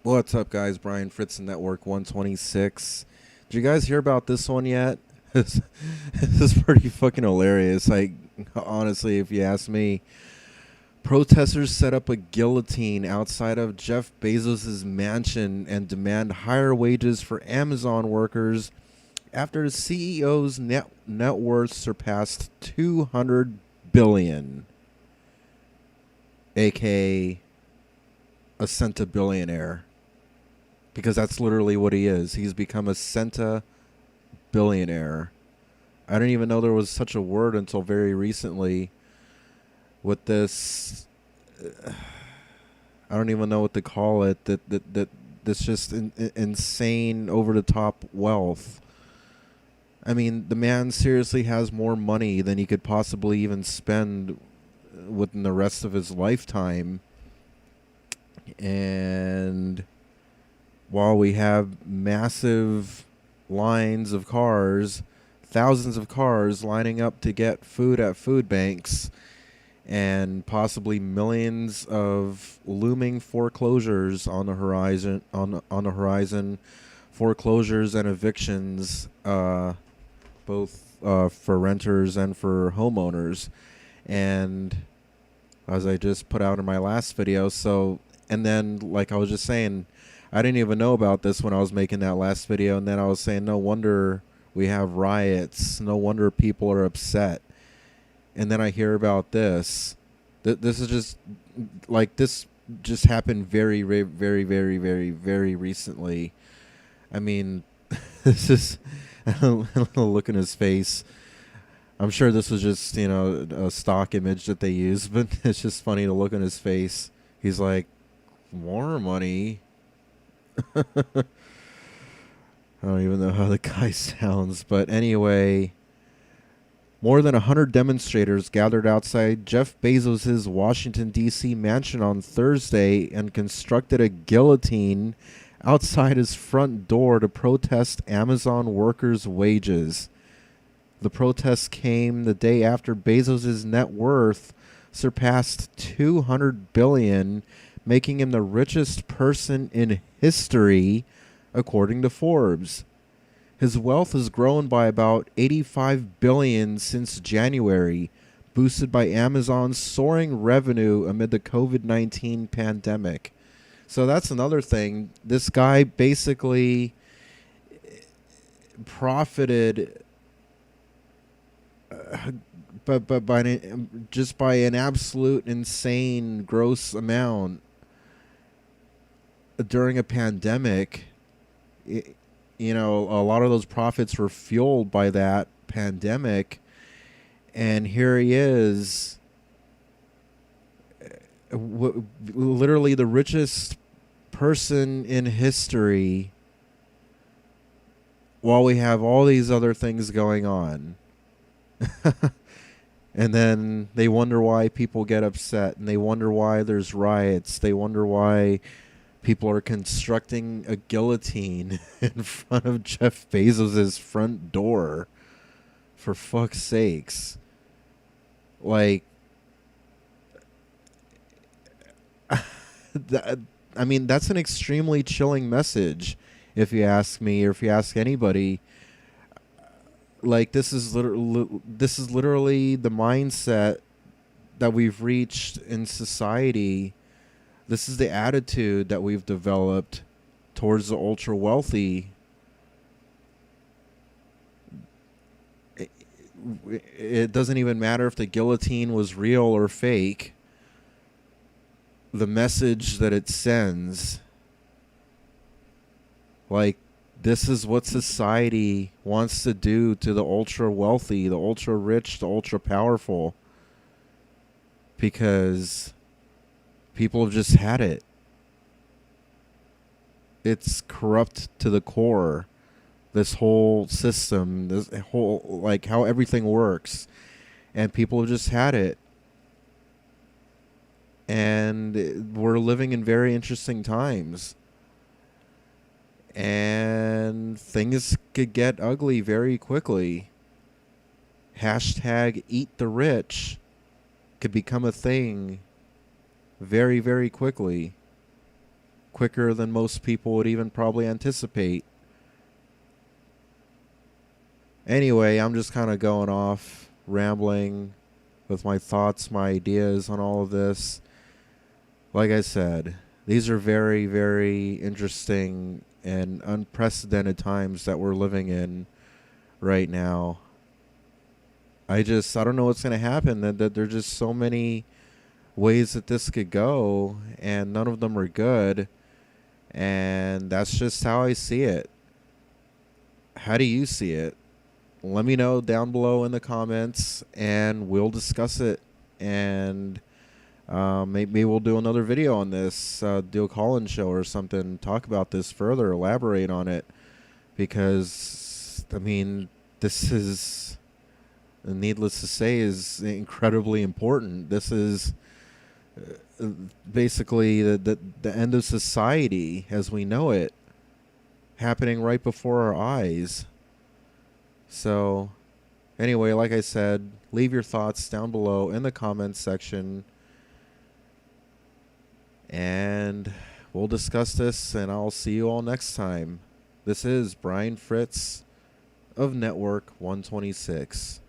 What's up, guys? Brian Fritz and Network 126. Did you guys hear about this one yet? This is pretty fucking hilarious. Like, honestly, if you ask me, protesters set up a guillotine outside of Jeff Bezos' mansion and demand higher wages for Amazon workers after the CEO's net worth surpassed 200 billion, aka a centibillionaire. Because that's literally what he is. He's become a centibillionaire. I didn't even know there was such a word until very recently with this. I don't even know what to call it. That this just insane, over the top wealth. I mean, the man seriously has more money than he could possibly even spend within the rest of his lifetime. And while we have massive lines of cars, thousands of cars lining up to get food at food banks, and possibly millions of looming foreclosures on the horizon, foreclosures and evictions, both for renters and for homeowners. And as I just put out in my last video, and then, like I was just saying, I didn't even know about this when I was making that last video, and then I was saying, no wonder we have riots, no wonder people are upset. And then I hear about this. This is just, like, this just happened very, very, very, very, very, very recently. I mean, this is, look in his face. I'm sure this was just, a stock image that they used, but it's just funny to look in his face. He's like, more money? I don't even know how the guy sounds, but anyway, more than 100 demonstrators gathered outside Jeff Bezos' Washington, D.C. mansion on Thursday and constructed a guillotine outside his front door to protest Amazon workers' wages. The protests came the day after Bezos' net worth surpassed $200 billion, making him the richest person in history, according to Forbes. His wealth has grown by about $85 billion since January, boosted by Amazon's soaring revenue amid the COVID-19 pandemic. So that's another thing. This guy basically profited but just by an absolute insane gross amount during a pandemic. A lot of those profits were fueled by that pandemic, and here he is, literally the richest person in history, while we have all these other things going on. And then they wonder why people get upset, and they wonder why there's riots. They wonder why people are constructing a guillotine in front of Jeff Bezos' front door. For fuck's sakes. Like, I mean, that's an extremely chilling message, if you ask me, or if you ask anybody. Like, this is literally the mindset that we've reached in society. This is the attitude that we've developed towards the ultra wealthy. It doesn't even matter if the guillotine was real or fake. The message that it sends, like, this is what society wants to do to the ultra wealthy, the ultra rich, the ultra powerful. Because people have just had it. It's corrupt to the core. This whole system, this whole, like, how everything works. And people have just had it. And we're living in very interesting times. And things could get ugly very quickly. Hashtag eat the rich could become a thing very, very quickly. quicker than most people would even probably anticipate. Anyway, I'm just kind of going off, rambling with my thoughts, my ideas on all of this. Like I said, these are very, very interesting and unprecedented times that we're living in right now. I don't know what's going to happen. That there's just so many ways that this could go, and none of them are good. And that's just how I see it. How do you see it? Let me know down below in the comments, and we'll discuss it. And maybe we'll do another video on this, do a call-in show or something, talk about this further, elaborate on it. Because, I mean, this is, needless to say, is incredibly important. This is basically the end of society as we know it happening right before our eyes. So, anyway, like I said, leave your thoughts down below in the comments section. And we'll discuss this, and I'll see you all next time. This is Brian Fritz of Network 126.